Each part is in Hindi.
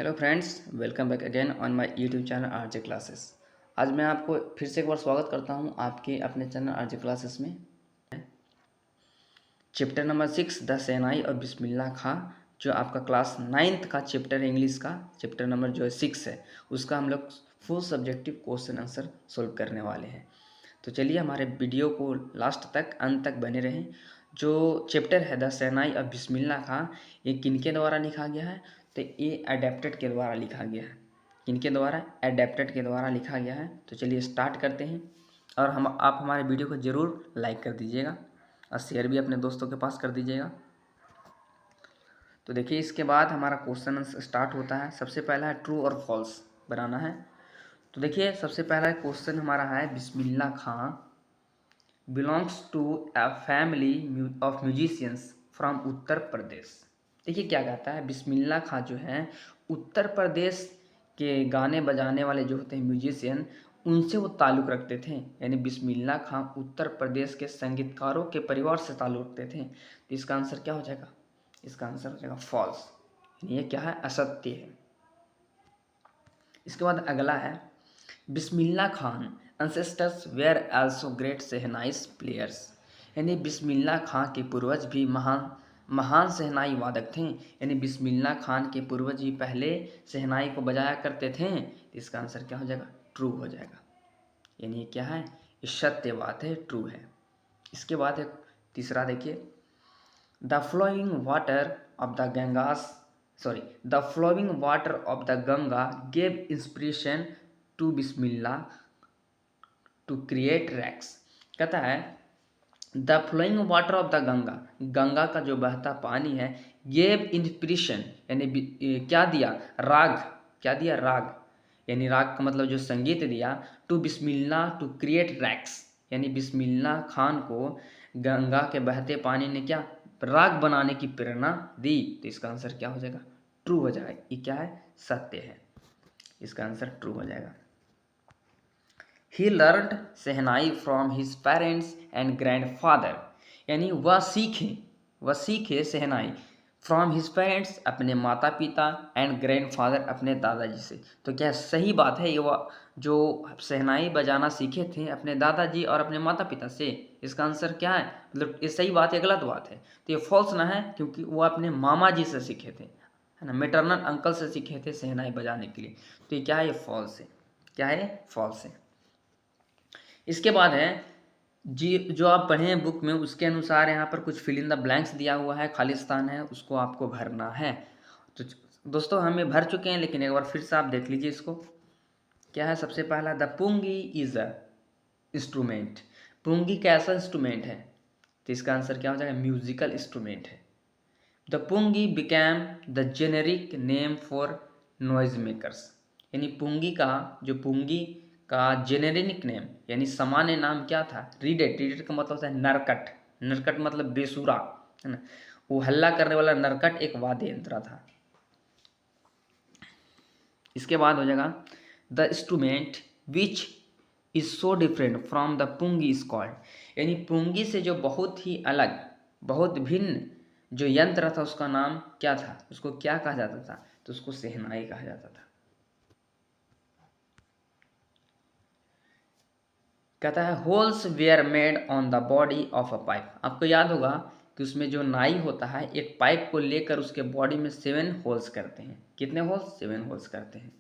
Hello friends, welcome back again on my YouTube channel RJ classes. आज मैं आपको फिर से एक बार स्वागत करता हूं आपके अपने चैनल आरजे क्लासेस में। चैप्टर नंबर 6 द सेनाई और बिस्मिल्लाह खां, जो आपका क्लास 9th का चैप्टर है, इंग्लिश का चैप्टर नंबर जो है 6 है, उसका हम लोग full subjective question answer solve करने वाले हैं। तो चलिए हमारे वीडियो को लास्ट तक अंत तक बने रहें। जो चैप्टर है द सेनाई और बिस्मिल्लाह खां, ये किनके द्वारा लिखा गया है? तो ये अडेप्टेड के द्वारा लिखा गया है। किनके द्वारा? अडेप्टेड के द्वारा लिखा गया है। तो चलिए स्टार्ट करते हैं। और आप हमारे वीडियो को ज़रूर लाइक कर दीजिएगा और शेयर भी अपने दोस्तों के पास कर दीजिएगा। तो देखिए, इसके बाद हमारा क्वेश्चन स्टार्ट होता है। सबसे पहला है ट्रू और फॉल्स बनाना है। तो देखिए, सबसे पहला क्वेश्चन हमारा है, Bismillah Khan belongs to a family of musicians from Uttar Pradesh. देखिए क्या कहता है, बिस्मिल्लाह खां जो है उत्तर प्रदेश के गाने बजाने वाले जो होते हैं म्यूजिशियन, उनसे वो ताल्लुक़ रखते थे। यानी बिस्मिल्लाह खां उत्तर प्रदेश के संगीतकारों के परिवार से ताल्लुक़ रखते थे। तो इसका आंसर क्या हो जाएगा? इसका आंसर हो जाएगा फॉल्स। ये क्या है? असत्य है। इसके बाद अगला है, Bismillah Khan ancestors were also great shehnai players. यानी बिस्मिल्लाह खान के पूर्वज भी महान शहनाई वादक थे। यानी बिस्मिल्लाह खान के पूर्वज भी पहले शहनाई को बजाया करते थे। तो इसका आंसर क्या हो जाएगा? ट्रू हो जाएगा। यानी ये क्या है? ये सत्य बात है, ट्रू है। इसके बाद एक तीसरा देखिए, the flowing water of the Ganga gave inspiration to Bismillah to create racks. कहता है, the flowing water of the Ganga, Ganga का जो बहता पानी है, गेव इंस्पिरेशन यानी क्या दिया? राग। क्या दिया? राग। यानी राग का मतलब जो संगीत दिया, to Bismillah to create racks. यानी बिस्मिल्लाह खान को गंगा के बहते पानी ने क्या? राग बनाने की प्रेरणा दी। तो इसका आंसर क्या हो जाएगा? ट्रू हो जाएगा। ये क्या है? सत्य है। इसका आंसर ट्रू हो जाएगा। He learned shehnai from his parents and grandfather. यानी वह सीखे शहनाई फ्रॉम हिज पेरेंट्स, अपने माता पिता, एंड ग्रैंडफादर, अपने दादाजी से। तो क्या सही बात है? ये वह जो शहनाई बजाना सीखे थे अपने दादाजी और अपने माता पिता से। इसका आंसर क्या है? मतलब ये सही बात है, गलत बात है? तो ये फॉल्स ना है, क्योंकि वो अपने मामा जी से सीखे थे, है ना, मेटरनल अंकल से सीखे थे शहनाई बजाने के लिए। तो ये क्या है? ये फॉल्स है। क्या है? फॉल्स है। इसके बाद है जी, जो आप पढ़े हैं बुक में, उसके अनुसार यहाँ पर कुछ फिल इन द ब्लैंक्स दिया हुआ है, खाली स्थान है, उसको आपको भरना है। तो दोस्तों, हम ये भर चुके हैं, लेकिन एक बार फिर से आप देख लीजिए इसको। क्या है? सबसे पहला, the pungi is a instrument. Pungi कैसा इंस्ट्रूमेंट है? तो इसका आंसर क्या हो जाएगा? म्यूजिकल इंस्ट्रूमेंट है। The pungi became the generic name for noise makers. यानी पुंगी का जेनेरिक नेम यानी सामान्य नाम क्या था? रीडेट का मतलब होता है नरकट। नरकट मतलब बेसुरा, है ना। वो हल्ला करने वाला नरकट एक वाद्य यंत्र था। इसके बाद हो जाएगा, the instrument which is so different from the pungi is called. यानी पुंगी से जो बहुत ही अलग, बहुत भिन्न जो यंत्र था, उसका नाम क्या था? उसको क्या कहा जाता था? तो उसको शहनाई कहा जाता था। कहता है, holes were made on the body of a pipe. आपको याद होगा कि उसमें जो नाई होता है, एक पाइप को लेकर उसके बॉडी में 7 होल्स करते हैं। कितने होल्स? 7 होल्स करते हैं।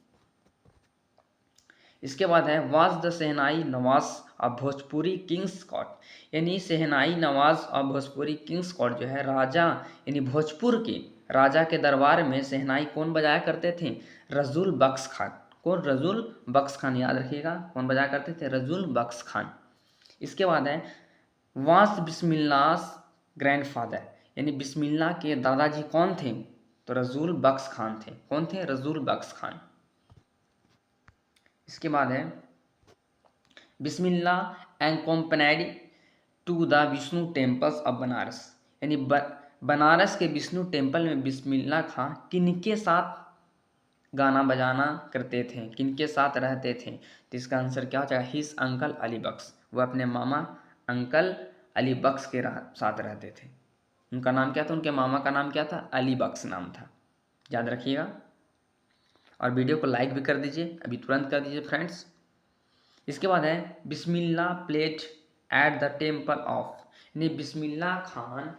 इसके बाद है, was the shehnai nawaz of Bhojpuri kings court. यानी shehnai nawaz of Bhojpuri kings court जो है, राजा यानी भोजपुर के राजा के दरबार में शहनाई कौन बजाया करते थे? रसूल बख्श खान। कौन? रसूल बख्श खान। याद रखिएगा, कौन बजाया करते थे? रसूल बख्श खान। इसके बाद है, वास बिस्मिल्लाह ग्रैंडफादर। यानी बिस्मिल्लाह के दादाजी कौन थे? तो रसूल बख्श खान थे। कौन थे? रसूल बख्श खान। इसके बाद है, Bismillah accompanied to the Vishnu temples of Banaras. यानी बनारस के विष्णु टेम्पल में बिस्मिल्लाह खां किनके साथ गाना बजाना करते थे, किनके साथ रहते थे? तो इसका आंसर क्या हो जाएगा? हिज अंकल अली बख्श। वह अपने मामा अंकल अली बख्श के साथ रहते थे। उनका नाम क्या था? उनके मामा का नाम क्या था? अली बख्श नाम था। याद रखिएगा। और वीडियो को लाइक भी कर दीजिए, अभी तुरंत कर दीजिए फ्रेंड्स। इसके बाद है Bismillah played at the temple of, यानी बिस्मिल्लाह खान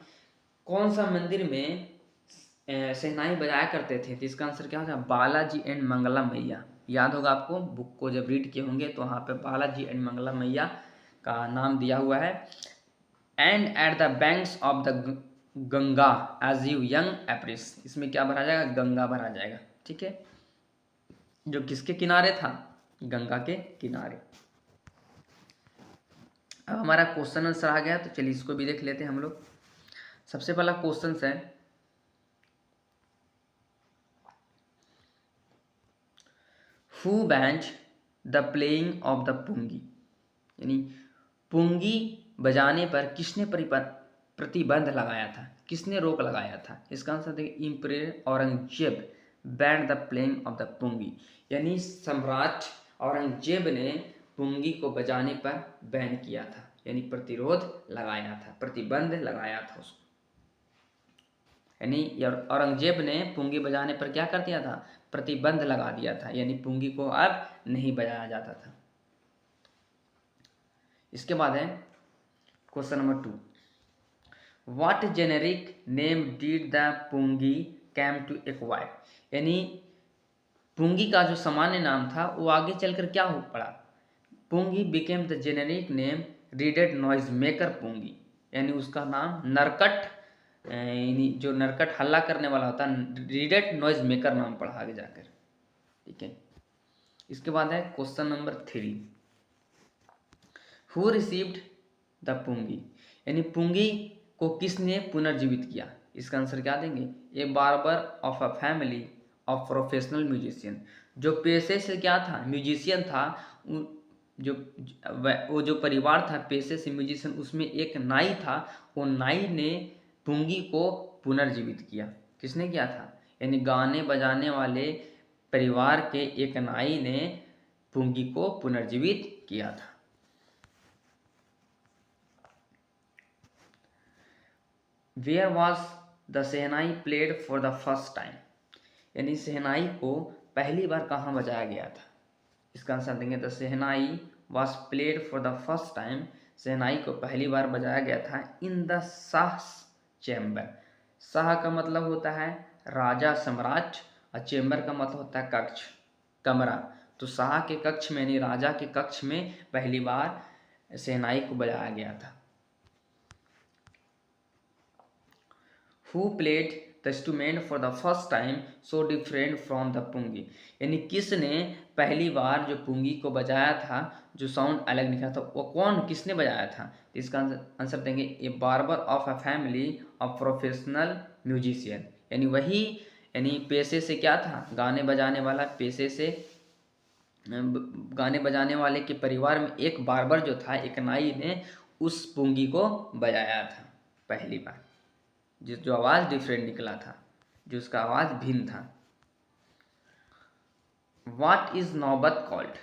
कौन सा मंदिर में शहनाई बजाया करते थे, तो इसका आंसर क्या होगा, बालाजी एंड मंगला मैया। याद होगा आपको, बुक को जब रीड किए होंगे तो वहाँ पे बालाजी एंड मंगला मैया का नाम दिया हुआ है। And at the banks of the Ganga as you young apprentice, इसमें क्या भरा जाएगा, गंगा भरा जाएगा, ठीक है, जो किसके किनारे था, गंगा के किनारे। अब हमारा क्वेश्चन आंसर आ गया, तो चलिए इसको भी देख लेते हैं हम लोग। सबसे पहला क्वेश्चन है, who banned the playing of the pungi, यानी पुंगी बजाने पर किसने प्रतिबंध लगाया था, किसने रोक लगाया था। इसका आंसर देखिए, emperor Aurangzeb banned the playing of the pungi, यानी सम्राट औरंगजेब ने पुंगी को बजाने पर बैन किया था, यानी प्रतिरोध लगाया था, प्रतिबंध लगाया था उसको। यानी औरंगजेब ने पुंगी बजाने पर क्या कर दिया था, प्रतिबंध लगा दिया था, यानी पुंगी को अब नहीं बजाया जाता था। इसके बाद है question number 2, what generic name did the pungi came to acquire, यानी पुंगी का जो सामान्य नाम था वो आगे चलकर क्या हो पड़ा, pungi became the generic name reeded noise maker pungi, यानी उसका नाम नरकट, यानी जो नरकट हल्ला करने वाला होता है, रीडेड नॉइज मेकर नाम पड़ा आगे जाकर, ठीक है। इसके बाद है question number 3, who received the pungi, यानी पुंगी को किसने पुनर्जीवित किया। इसका आंसर क्या देंगे, a barber of a family of professional musician, जो पेशे से क्या था, म्यूजिशियन था, वो जो परिवार था पेशे से म्यूजिशियन, उसमें एक नाई था, वो नाई ने पुंगी को पुनर्जीवित किया। किसने किया था, यानी गाने बजाने वाले परिवार के एक नाई ने पुंगी को पुनर्जीवित किया था। Where was the shehnai played for the first time, यानी शहनाई को पहली बार कहाँ बजाया गया था। इसका आंसर देंगे, the shehnai was played for the first time, शहनाई को पहली बार बजाया गया था in the Shah chamber. Shah का मतलब होता है राजा सम्राट, और चैम्बर का मतलब होता है कक्ष, कमरा। तो शाह के कक्ष में, यानी राजा के कक्ष में पहली बार शहनाई को बजाया गया था। Who played the instrument for the first time so different from the पुंगी, यानी किसने पहली बार जो पुंगी को बजाया था, जो साउंड अलग निकला था, वो कौन, किसने बजाया था। तो इसका आंसर देंगे, a barber of a family of professional musician, यानी वही, यानी पेशे से क्या था, गाने बजाने वाला, पेशे से गाने बजाने वाले के परिवार में एक बार्बर जो था, एक नाई ने उस पुंगी को बजाया था पहली बार, जो आवाज़ डिफरेंट निकला था, जो उसका आवाज़ भिन्न था। What is नौबत कॉल्ड,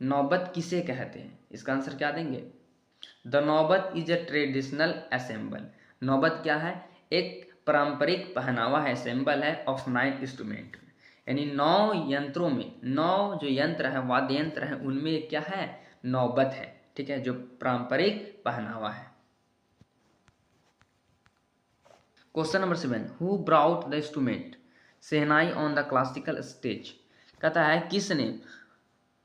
नौबत किसे कहते हैं। इसका आंसर क्या देंगे, द नौबत इज अ ट्रेडिशनल असेंबल, नौबत क्या है, एक पारंपरिक पहनावा है, असेंबल है ऑफ 9 इंस्ट्रूमेंट, यानी 9 यंत्रों में, 9 जो यंत्र है, वाद्य यंत्र है, उनमें क्या है, नौबत है, ठीक है, जो पारंपरिक पहनावा है। Question number 7, who brought the instrument shehnai on the classical stage, कहता है किसने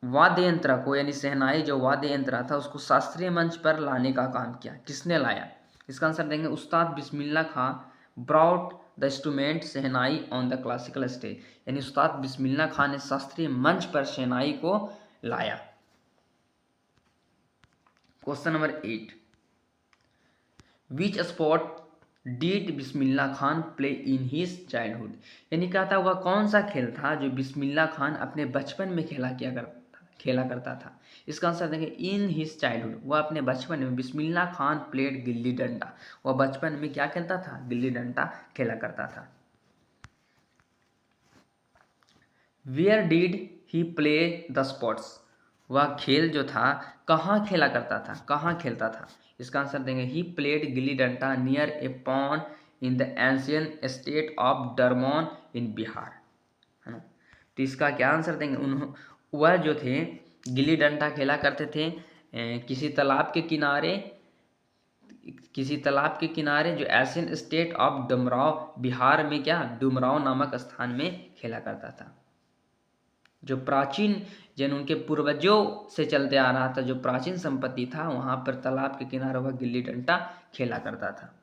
वाद्य यंत्र को, यानी शहनाई जो वाद्य यंत्र था, उसको शास्त्रीय मंच पर लाने का काम किया, किसने लाया। इसका आंसर देंगे, Ustad Bismillah Khan brought the instrument shehnai on the classical stage, यानी उस्ताद बिस्मिल्लाह खां ने शास्त्रीय मंच पर शहनाई को लाया। Question number 8, which sport did Bismillah Khan play in his childhood, यानी कहता हुआ कौन सा खेल था जो बिस्मिल्लाह खान अपने बचपन में खेला करता था। इसका आंसर देंगे, इन हिज चाइल्डहुड, वह अपने बचपन में, बिस्मिल्लाह खान प्लेड गिल्ली डंडा, वह बचपन में क्या खेलता था, गिल्ली डंडा खेला करता था। Where did he play the sports, वह खेल जो था कहाँ खेला करता था, कहाँ खेलता था। इसका आंसर देंगे, ही played gilli danda near a pond in the ancient state of Dumraon in Bihar, है ना। तो इसका क्या आंसर देंगे? वह जो थे गिल्ली डंडा खेला करते थे किसी तालाब के किनारे जो Asian state of Dumraon Bihar में क्या डुमराव नामक स्थान में खेला करता था। जो प्राचीन जन उनके पूर्वजों से चलते आ रहा था, जो प्राचीन संपत्ति था, वहां पर तालाब के किनारे वह गिल्ली डंडा खेला करता था।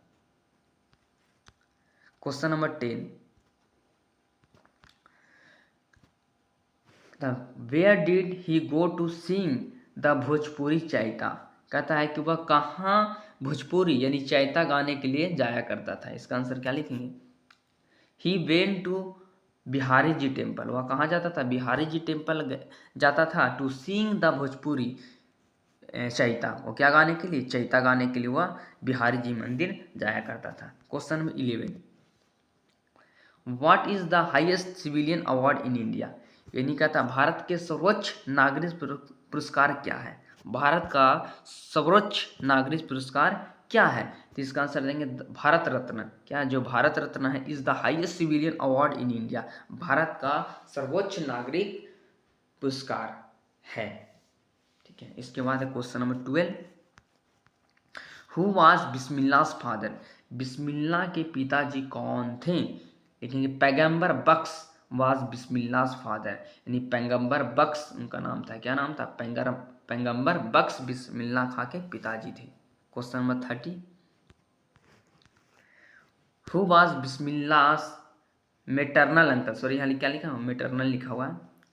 Question number 10, where did he go to sing the Bhojpuri chaita? कहता है कि वह कहाँ भोजपुरी यानी चैता गाने के लिए जाया करता था। इसका आंसर क्या लिखेंगे? He went to Bihari ji temple. वह कहाँ जाता था? बिहारी जी टेम्पल जाता था। To sing the Bhojpuri chaita, वो क्या गाने के लिए? चैता गाने के लिए वह बिहारी जी मंदिर जाया करता था। Question number 11, what is the highest civilian award in India? यानी कहता भारत के सर्वोच्च नागरिक पुरस्कार क्या है? भारत का सर्वोच्च नागरिक पुरस्कार क्या है? तो इसका आंसर देंगे भारत रत्न। क्या जो भारत रत्न है is the highest civilian award in India, Bharat का सर्वोच्च नागरिक पुरस्कार है। ठीक है, इसके बाद है question number 12, who was Bismillah's father? Bismillah के पिताजी कौन थे? लिखेंगे पैगंबर बख्श वाज बिस्मिल्लाह's फादर, यानी पैगंबर बख्श उनका नाम था। क्या नाम था? पैगंबर बख्श बिस्मिल्लाह खां के पिताजी थे। Question number 30, who was Bismillah's maternal uncle? Sorry यहाँ क्या लिखा हुआ? मेटरनल लिखा हुआ है,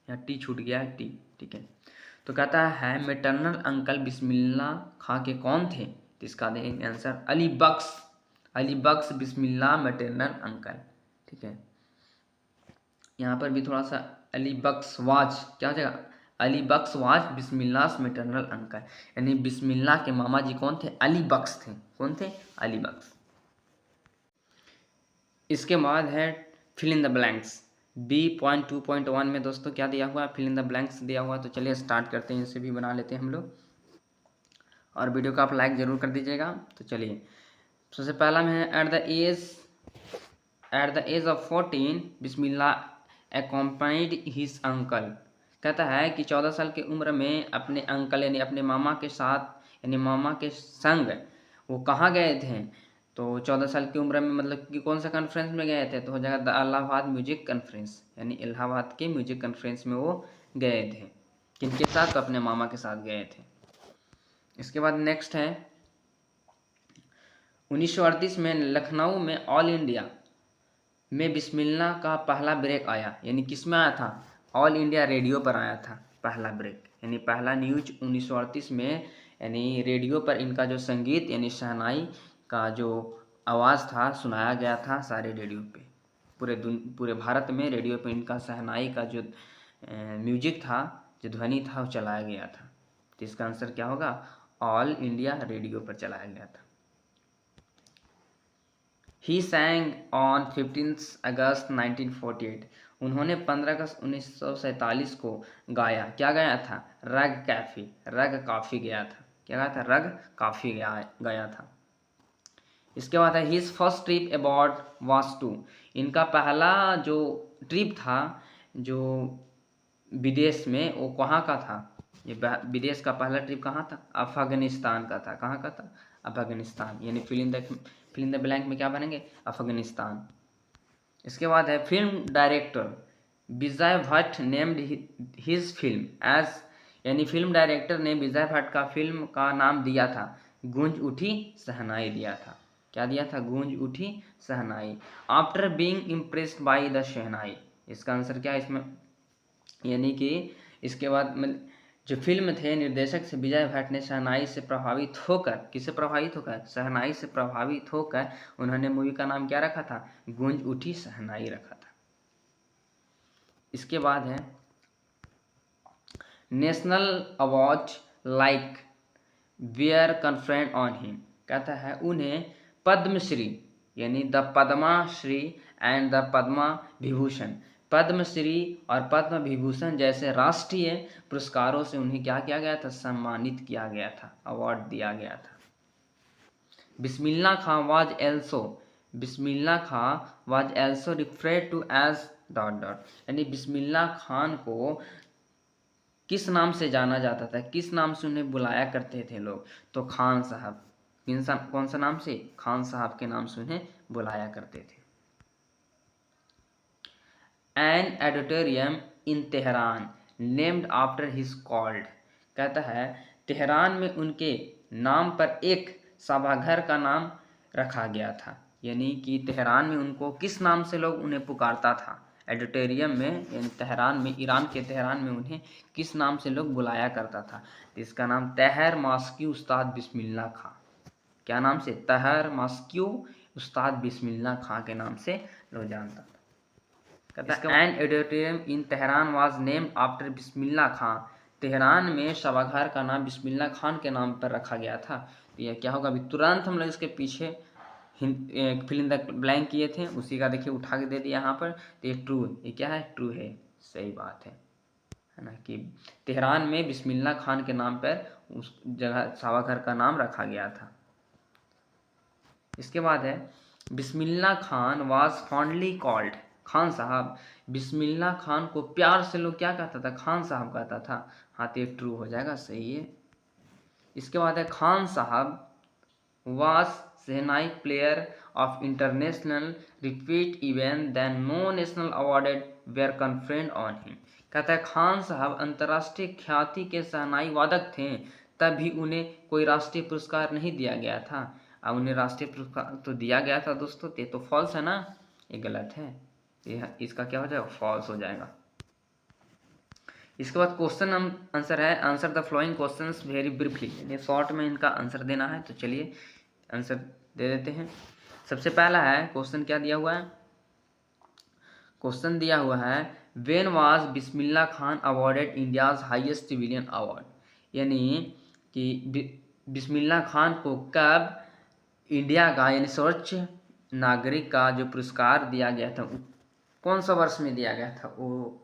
यहाँ टी छूट गया है, टी। ठीक है, तो कहता है मेटरनल अंकल बिस्मिल्लाह खां के कौन थे? तो इसका देंगे आंसर अली बख्श बिस्मिल्लाह मेटरनल अंकल। ठीक है, यहाँ पर भी थोड़ा सा अली बख्श वाज क्या हो जाएगा? अली बख्श वाज बिस्मिल्लाह मेटरनल अंकल, यानी बिस्मिल्लाह के मामा जी कौन थे? अली बख्श थे। कौन थे? अली बख्श। इसके बाद है fill in the blanks. B.2.1 में दोस्तों क्या दिया हुआ है? फिल इन द ब्लैंक्स दिया हुआ है। तो चलिए स्टार्ट करते हैं, इसे भी बना लेते हैं हम लोग, और वीडियो को आप लाइक ज़रूर कर दीजिएगा। तो चलिए, सबसे पहला में है at the age of 14 Bismillah accompanied his uncle. कहता है कि 14 साल की उम्र में अपने अंकल यानी अपने मामा के साथ यानी मामा के संग वो कहाँ गए थे? तो 14 साल की उम्र में मतलब कि कौन सा कॉन्फ्रेंस में गए थे? तो हो जाएगा द इलाहाबाद म्यूजिक कॉन्फ्रेंस, यानी इलाहाबाद के म्यूजिक कॉन्फ्रेंस में वो गए थे। किनके साथ? तो अपने मामा के साथ गए थे। इसके बाद नेक्स्ट है 1938 में लखनऊ में ऑल इंडिया में बिस्मिल्लाह का पहला ब्रेक आया, यानी किस में आया था? ऑल इंडिया रेडियो पर आया था पहला ब्रेक, यानी पहला न्यूज 1938 में, यानी रेडियो पर इनका जो संगीत यानी शहनाई का जो आवाज़ था सुनाया गया था सारे रेडियो पे, पूरे भारत में रेडियो पे इनका शहनाई का जो म्यूजिक था, जो ध्वनि था, वो चलाया गया था। तो इसका आंसर क्या होगा? ऑल इंडिया रेडियो पर चलाया गया था। ही सैंग ऑन 15 अगस्त 1948। उन्होंने 15 अगस्त 1947 को गाया। क्या गाया था? रग काफ़ी गया था। क्या गाया था? रग काफ़ी गाया था। इसके बाद है his first trip abroad was to. इनका पहला जो ट्रिप था जो विदेश में, वो कहाँ का था? ये विदेश का पहला ट्रिप कहाँ था? अफगानिस्तान का था। कहाँ का था? अफगानिस्तान, यानी फिल इन द ब्लैंक में क्या बनेंगे? अफगानिस्तान। इसके बाद है film director Vijay Bhatt named his film as, यानी फिल्म डायरेक्टर ने विजय भट्ट का फिल्म का नाम दिया था गूंज उठी शहनाई दिया था। क्या दिया था? Goonj Uthi Shehnai. After being impressed by the shehnai. इसका आंसर क्या है इसमें? यानी कि इसके बाद जो फिल्म थे निर्देशक से विजय भट्ट ने शहनाई से प्रभावित होकर, किससे प्रभावित होकर? शहनाई से प्रभावित होकर उन्होंने मूवी का नाम क्या रखा था? गूंज उठी शहनाई रखा था। इसके बाद है national award like were conferred on him. कहता है उन्हें पद्मश्री यानी the Padma Shri and the Padma Vibhushan, Padmashri और पद्म विभूषण जैसे राष्ट्रीय पुरस्कारों से उन्हें क्या किया गया था? सम्मानित किया गया था, अवार्ड दिया गया था। Bismillah Khan was also referred to as dot dot, यानी बिस्मिल्लाह खान को किस नाम से जाना जाता था, किस नाम से उन्हें बुलाया करते थे लोग, तो खान साहब। इंसान कौन सा नाम से, खान साहब के नाम से उन्हें बुलाया करते थे। An auditorium in Tehran named after his called, कहता है तेहरान में उनके नाम पर एक सभाघर का नाम रखा गया था, यानी कि तेहरान में उनको किस नाम से लोग उन्हें पुकारता था, एडिटोरियम में यानी तेहरान में, ईरान के तेहरान में उन्हें किस नाम से लोग बुलाया करता था, इसका नाम तहर मास्की उस्ताद बिस्मिल्लाह खां, क्या नाम से, तहर मास्क्यू उस्ताद बिस्मिल्लाह खां के नाम से लोग जानता था। कहता है an auditorium in Tehran was named after Bismillah Khan, Tehran में सभागार का नाम बिस्मिल्लाह खान के नाम पर रखा गया था। तो यह क्या होगा, अभी तुरंत हम लोग इसके पीछे फिल इन द ब्लैंक किए थे, उसी का देखिए उठा के दे दिया यहाँ पर। तो ये ट्रू, ये क्या है, ट्रू है, सही बात है ना, कि तेहरान में बिस्मिल्लाह खान के नाम पर उस जगह सभागार का नाम रखा गया था। इसके बाद है Bismillah Khan was fondly called, Khan Sahab, Bismillah Khan को प्यार से लोग क्या कहता था, खान साहब कहता था। हाँ तो ये ट्रू हो जाएगा, सही है। इसके बाद है Khan Sahab was shehnai player of international repute even then no national awarded were conferred on him, कहता है खान साहब अंतर्राष्ट्रीय ख्याति के शहनाई वादक थे, तभी उन्हें कोई राष्ट्रीय पुरस्कार नहीं दिया गया था। अब उन्हें राष्ट्रीय पुरस्कार तो दिया गया था दोस्तों, ये तो फॉल्स है ना, ये गलत है, ये इसका क्या हो जाएगा, फॉल्स हो जाएगा। इसके बाद क्वेश्चन आंसर है, answer the flowing questions very briefly, यानी शॉर्ट में इनका आंसर देना है। तो चलिए आंसर दे देते हैं। सबसे पहला है क्वेश्चन, क्या दिया हुआ है, क्वेश्चन दिया हुआ है when was Bismillah Khan awarded India's highest civilian award, यानी कि बिस्मिल्लाह खान को कब इंडिया का यानी सर्वोच्च नागरिक का जो पुरस्कार दिया गया था, कौन सा वर्ष में दिया गया था, वो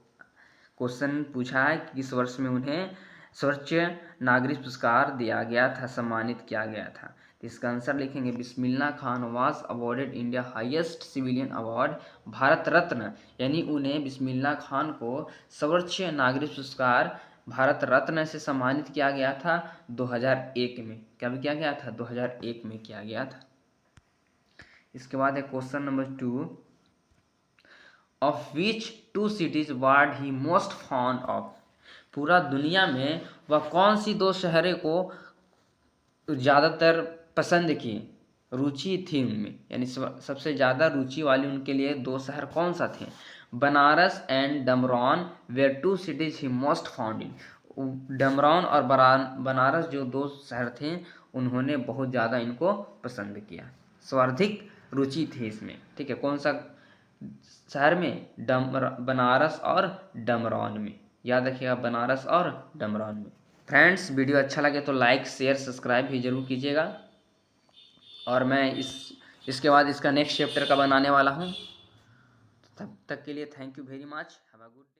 क्वेश्चन पूछा है कि किस वर्ष में उन्हें सर्वोच्च नागरिक पुरस्कार दिया गया था, सम्मानित किया गया था। तो इसका आंसर लिखेंगे Bismillah Khan was awarded India highest civilian award Bharat Ratna, यानी उन्हें बिस्मिल्लाह खान को सर्वोच्च नागरिक पुरस्कार भारत रत्न से सम्मानित किया गया था 2001 में। कब किया गया था, 2001 में किया गया था। इसके बाद है question number 2, of which two cities ward he most fond of, पूरा दुनिया में वह कौन सी दो शहरों को ज़्यादातर पसंद की, रुचि थी उनमें, यानी सबसे ज़्यादा रुचि वाली उनके लिए दो शहर कौन सा थे, Banaras and Dumraon were two cities he most found in, Dumraon और बनारस जो दो शहर थे उन्होंने बहुत ज़्यादा इनको पसंद किया, सर्वाधिक रुचि थी इसमें। ठीक है, कौन सा शहर में, बनारस और डमरौन में, याद रखिएगा बनारस और डमरौन में। फ्रेंड्स वीडियो अच्छा लगे तो लाइक शेयर सब्सक्राइब भी जरूर कीजिएगा, और मैं इसके बाद इसका नेक्स्ट चैप्टर का बनाने वाला हूँ। तब तक के लिए thank you very much, have a good day.